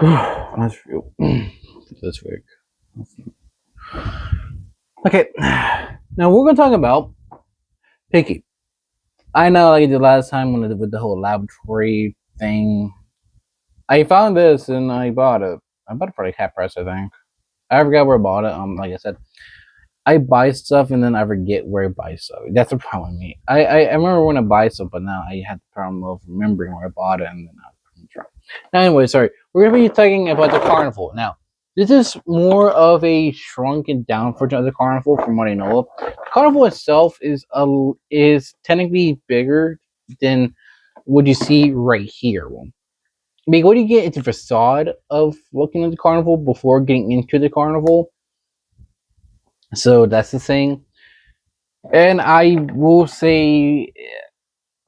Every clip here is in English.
That's real. This week. Okay, now we're gonna talk about Piggy. I know, like the last time when with the whole laboratory thing, I found this and I bought it. I bought it for like half price, I think. I forgot where I bought it. Like I said, I buy stuff and then I forget where I buy stuff. That's the problem with me. I remember when I buy stuff, but now I had the problem of remembering where I bought it and then I couldn't try. Now, anyway, sorry. We're gonna be talking about the carnival now. This is more of a shrunken down version of the carnival, from what I know of. The carnival itself is technically bigger than what you see right here. I mean, what do you get into the facade of looking at the carnival before getting into the carnival? So that's the thing. And I will say,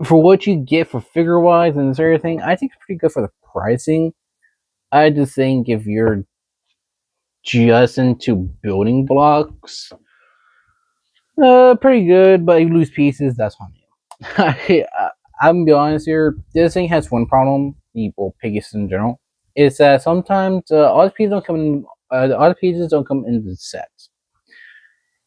for what you get for figure wise and this everything, I think it's pretty good for the pricing. I just think if you're just into building blocks, pretty good. But if you lose pieces, that's on you. I'm gonna be honest here. This thing has one problem. People, piggies in general, is that sometimes all the pieces don't come in. All the pieces don't come in the sets.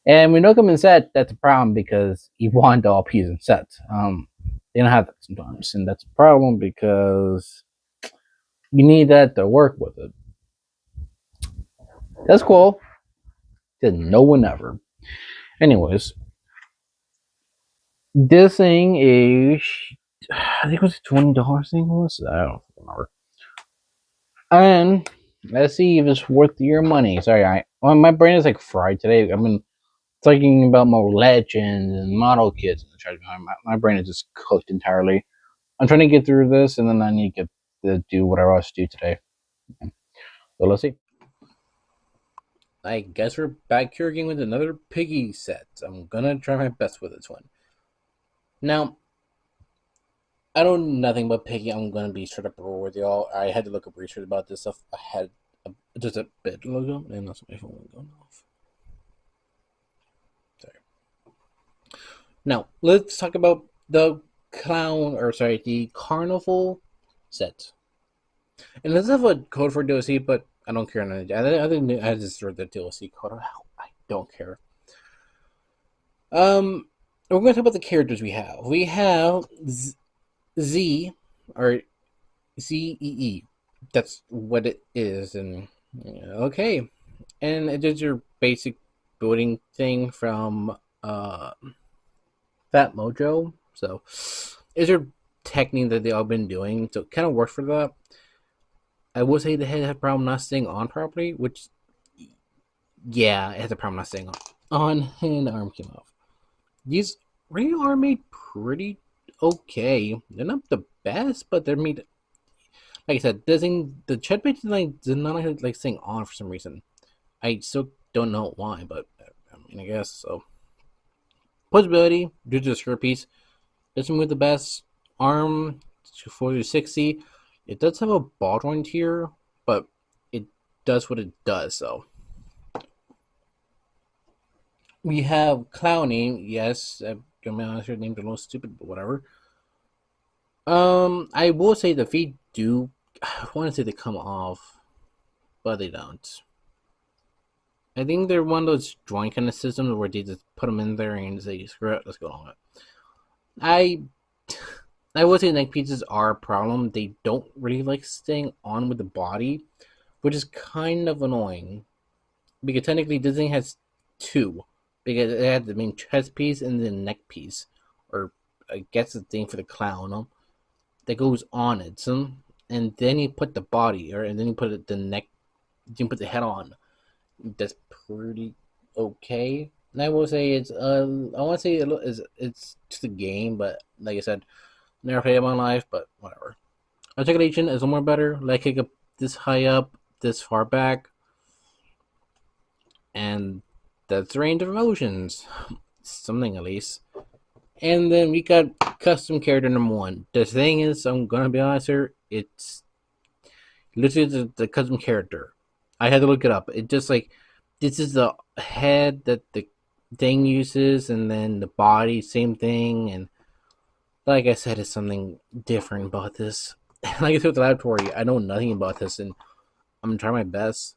And when they don't come in set, that's a problem because you want all pieces in sets. They don't have that sometimes, and that's a problem because you need that to work with it. That's cool. Did no one ever. Anyways, this thing is, I think it was $20 thing was. I don't remember. And let's see if it's worth your money. Sorry, my brain is like fried today. I've been thinking about more legends and model kits and the treasure behind my brain is just cooked entirely. I'm trying to get through this and then I need to get to do whatever I was to do today. So let's see. I guess we're back here again with another piggy set. I'm gonna try my best with this one. Now, I know nothing about piggy. I'm gonna be straight up raw with y'all. I had to look up research about this stuff. I had just a bit logo, and that's my phone going off. Sorry. Now, let's talk about the the carnival set. And let's have a code for DLC, but I don't care. I think I just wrote the DLC code. I don't care. We're going to talk about the characters we have. We have Z or ZEE. That's what it is, and okay. And it is your basic building thing from Phatmojo. So, is your technique that they all been doing? So, it kind of works for that. I will say the head had a problem not staying on properly, which, yeah, it has a problem not staying on, and the arm came off. These really are made pretty okay. They're not the best, but they're made. Like I said, the chest plate did not like staying on for some reason. I still don't know why, but I mean, I guess so. Possibility due to the skirt piece doesn't move the best. Arm 40 to 60. It does have a ball joint here, but it does what it does. So we have Clowny. Yes, I'm not sure named a little stupid, but whatever. I will say the feet do. I want to say they come off, but they don't. I think they're one of those joint kind of systems where they just put them in there and say, "Screw it, let's go on it." I I would say neck pieces are a problem. They don't really like staying on with the body, which is kind of annoying. Because technically Disney has two. Because it had the main chest piece and the neck piece. Or I guess the thing for the clown that goes on it. So, and then you put the body or and then you put the neck you put the head on. That's pretty okay. And I will say it's I want to say it's to the game, but like I said, never played it in my life, but whatever. Articulation is a more better. Leg kick up this high up, this far back, and that's the range of emotions. Something at least. And then we got custom character number one. The thing is, I'm gonna be honest here, it's literally the custom character. I had to look it up. It just like this is the head that the thing uses, and then the body, same thing, and like I said, it's something different about this. Like I said with the laboratory, I know nothing about this, and I'm gonna try my best.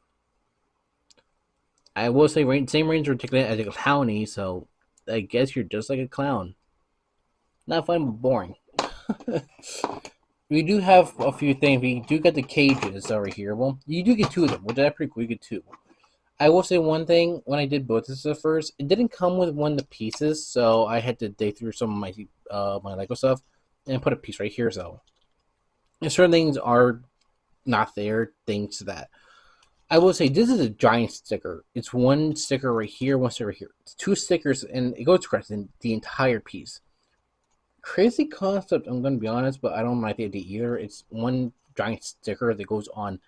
I will say same range articulate as a clowny, so I guess you're just like a clown. Not fun, but boring. We do have a few things. We do get the cages over here. Well, you do get two of them, which is pretty cool. You get two. I will say one thing. When I did both this at first, it didn't come with one of the pieces, so I had to dig through some of my Lego stuff and put a piece right here. So, and certain things are not there thanks to that. I will say this is a giant sticker. It's one sticker right here, one sticker right here. It's two stickers, and it goes across the entire piece. Crazy concept, I'm going to be honest, but I don't like the idea either. It's one giant sticker that goes on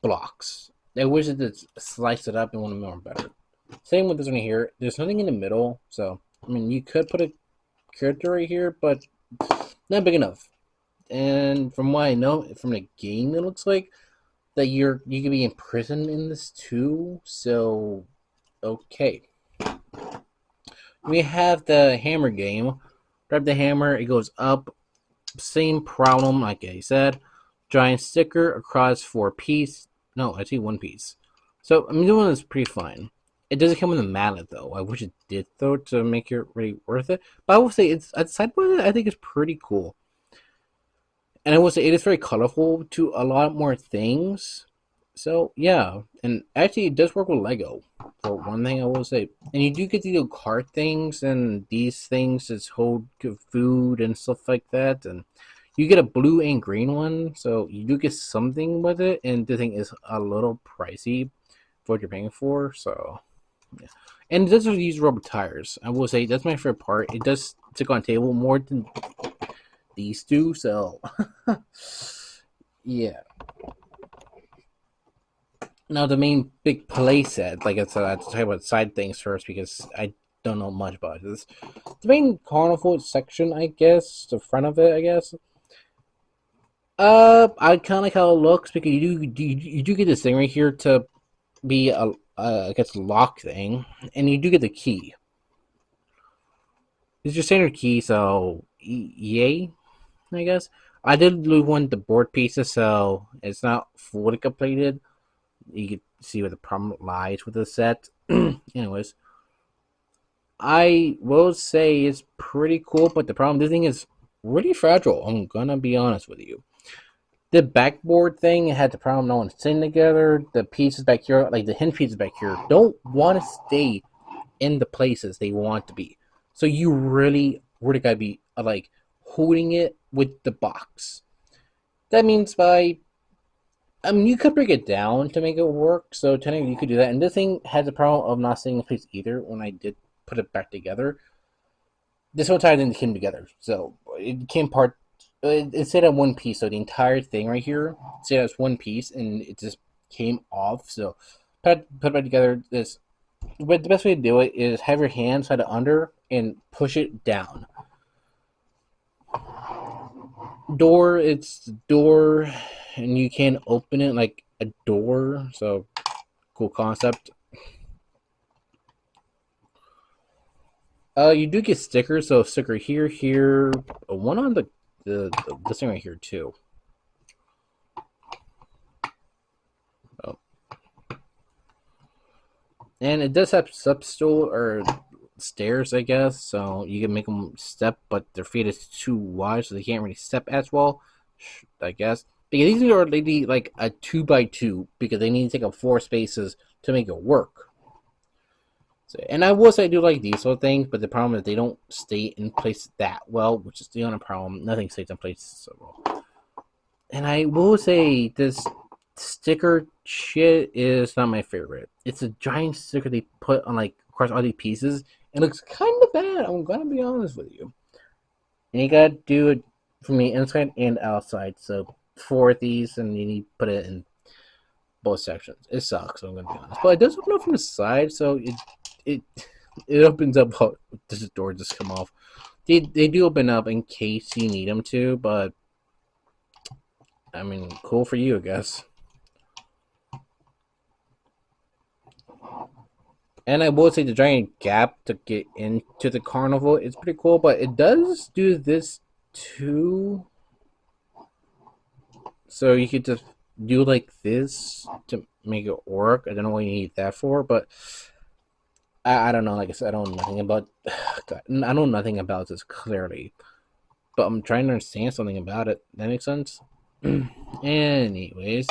blocks. I wish it could slice it up and want to make it better. Same with this one here. There's nothing in the middle, so I mean you could put a character right here, but not big enough. And from what I know from the game, it looks like that you could be imprisoned in this too. So okay, we have the hammer game. Grab the hammer, it goes up. Same problem, like I said. Giant sticker across 4 piece. No, I see 1 piece. So I'm doing this pretty fine. It doesn't come with a mallet though. I wish it did though to make it really worth it. But I will say it's aside from it, I think it's pretty cool. And I will say it is very colorful to a lot more things. So yeah, and actually it does work with Lego. For one thing, I will say, and you do get the little cart things and these things that hold food and stuff like that, and you get a blue and green one, so you do get something with it. And the thing is a little pricey for what you're paying for. So yeah, and it does use rubber tires. I will say that's my favorite part. It does stick on table more than these two. So yeah. Now the main big play set, like I said, I have to talk about side things first because I don't know much about this. The main carnival section, I guess, the front of it, I guess. I kind of like how it looks because you do get this thing right here to be a I guess lock thing, and you do get the key. It's your standard key, so yay, I guess. I did lose one of the board pieces, so it's not fully completed. You can see where the problem lies with the set. Anyways, I will say it's pretty cool, but the problem, this thing is really fragile. I'm gonna be honest with you. The backboard thing had the problem no one's sitting together. The pieces back here, like the hinge pieces back here, don't want to stay in the places they want to be. So you really gotta be like holding it with the box. That means I mean, you could break it down to make it work, so technically you could do that. And this thing has a problem of not staying in place either when I did put it back together. This whole entire thing came together, so it came part. It stayed at 1 piece, so the entire thing right here stayed as 1 piece, and it just came off. So put it back together. This, but the best way to do it is have your hand side under and push it down. Door, it's the door, and you can open it like a door. So cool concept. You do get stickers. So sticker here, here, one on the this thing right here too. Oh, and it does have substool or stairs, I guess. So you can make them step, but their feet is too wide, so they can't really step as well. I guess because these are maybe like a 2x2 because they need to take up 4 spaces to make it work. So, and I will say I do like these sort of things, but the problem is they don't stay in place that well, which is the only problem. Nothing stays in place so well. And I will say this sticker shit is not my favorite. It's a giant sticker they put on like across all these pieces. It looks kind of bad. I'm gonna be honest with you. And you gotta do it from the inside and outside. So 4 of these, and you need to put it in both sections. It sucks. I'm gonna be honest, but it does open up from the side, so it it opens up. Does the door just come off? They do open up in case you need them to, but I mean, cool for you, I guess. And I will say the giant gap to get into the carnival is pretty cool, but it does do this too. So you could just do like this to make it work. I don't know what you need that for, but I don't know. Like I said, I don't know nothing about. God, I know nothing about this clearly, but I'm trying to understand something about it. That makes sense. Anyways,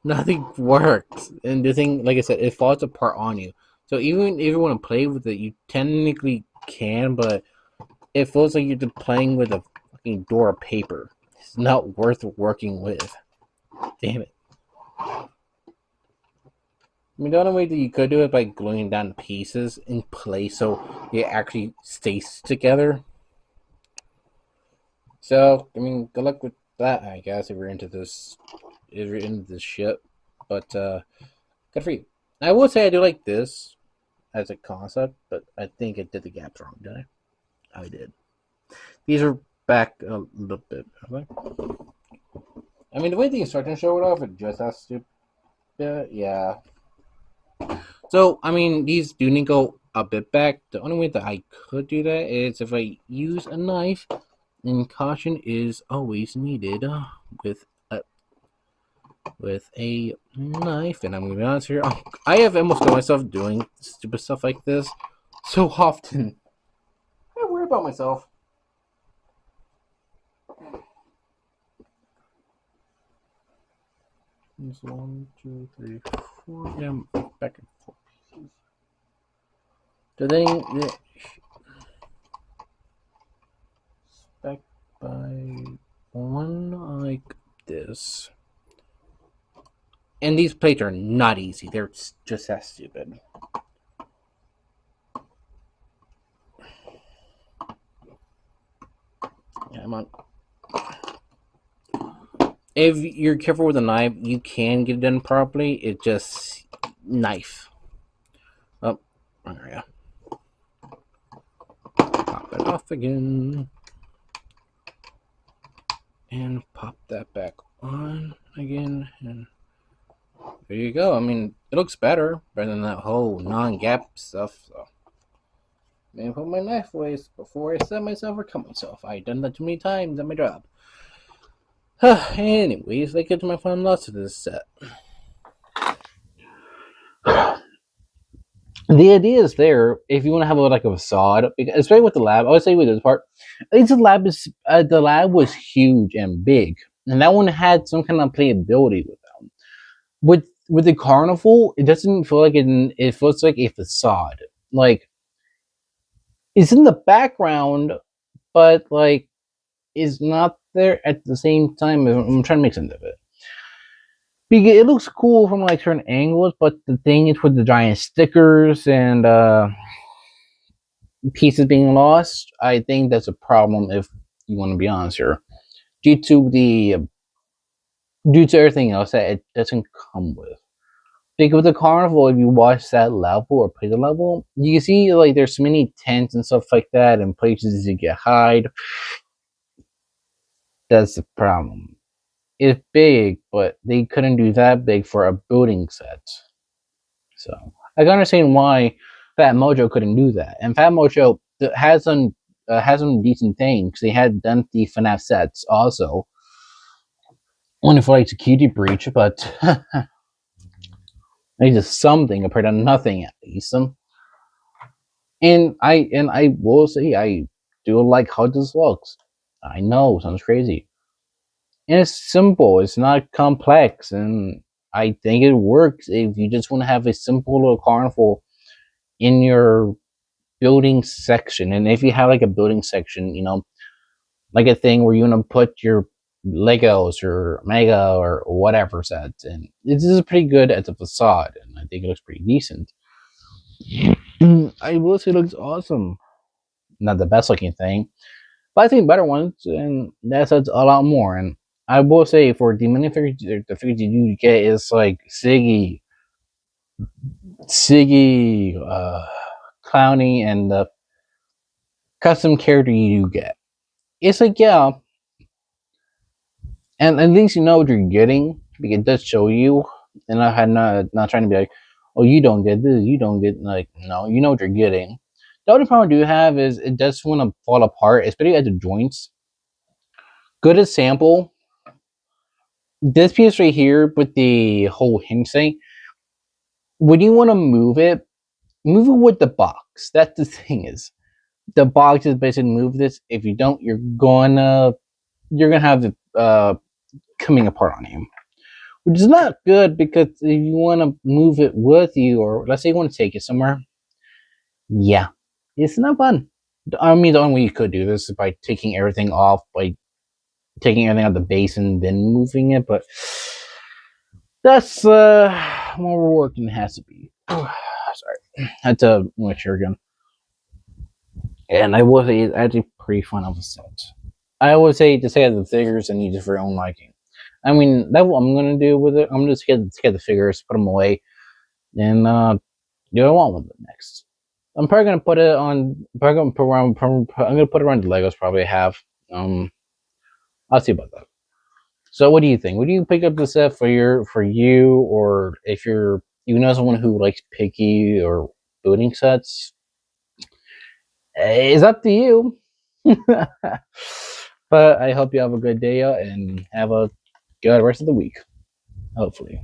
nothing works, and the thing, like I said, it falls apart on you. So even if you want to play with it, you technically can, but it feels like you're just playing with a fucking door of paper. It's not worth working with. Damn it. I mean, the only way that you could do it by gluing down pieces in place so it actually stays together. So, I mean, good luck with that, I guess, if you're into this shit. But, good for you. I will say I do like this as a concept, but I think I did the gaps wrong, did I? I did. These are back a little bit. Okay? I mean, the way the instructions show it off, it just has to. Yeah. So, I mean, these do need to go a bit back. The only way that I could do that is if I use a knife, and caution is always needed with a with a knife. And I'm gonna be honest here, I have almost got myself doing stupid stuff like this so often. I worry about myself. It's 1, 2, 3, 4. Yeah, back and forth. The thing, back by one like this. And these plates are not easy. They're just as stupid. Yeah, I'm on. If you're careful with a knife, you can get it done properly. It just knife. Oh, wrong area. Pop it off again, and pop that back on again, and there you go. I mean, it looks better than that whole non-gap stuff. So, maybe put my knife away before I set myself or cut myself. I've done that too many times at my job. Anyways, let's get to my final thoughts of this set. The idea is there if you want to have like a facade, especially with the lab. I would say with this part, at least the lab was huge and big, and that one had some kind of playability with them. With the carnival, it doesn't feel like it feels like a facade. Like it's in the background, but like it's not there at the same time. I'm trying to make sense of it. Because it looks cool from like certain angles, but the thing is with the giant stickers and pieces being lost, I think that's a problem if you want to be honest here. Due to the due to everything else that it doesn't come with. Because with the carnival, if you watch that level or play the level, you can see like there's so many tents and stuff like that and places you get hide. That's the problem. It's big, but they couldn't do that big for a building set. So I can understand why Phatmojo couldn't do that. And Phatmojo has some decent things. They had done the FNAF sets also, only for like security breach, but it's just something compared to nothing at least. And I will say I do like how this looks. I know sounds crazy, and it's simple. It's not complex, and I think it works if you just want to have a simple little carnival in your building section. And if you have like a building section, like a thing where you want to put your Legos or Mega or whatever sets, and this is pretty good at the facade, and I think it looks pretty decent. I will say it looks awesome. Not the best looking thing, but I think better ones, and that says a lot more. And I will say for the minifigures, the figures you do get is like Siggy, Clowny, and the custom character you do get. It's like, yeah, and at least you know what you're getting because it does show you. And I had not trying to be like, oh, you don't get this, you don't get like, no, you know what you're getting. The only problem I do have is it does want to fall apart, especially at the joints. Good example This piece right here with the whole hinge thing, when you want to move it with the box. That's the thing is, the box is basically move this. If you don't, you're gonna have it coming apart on you, which is not good because if you want to move it with you, or let's say you want to take it somewhere, yeah, it's not fun. I mean, the only way you could do this is by taking everything off, by taking everything out of the base and then moving it, but that's more work than it has to be. Sorry, had to make sure again. And I would say it's actually pretty fun of a set. I would say just get the figures and use it for your own liking. I mean, that's what I'm gonna do with it. I'm just get the figures, put them away, and do what I want with it next. I'm probably gonna put it on. Probably gonna put around. I'm gonna put it around the Legos. Probably have. Um, I'll see about that. So, what do you think? Would you pick up the set for you, or if you know someone who likes picky or booting sets? It's up to you. But I hope you have a good day and have a good rest of the week. Hopefully.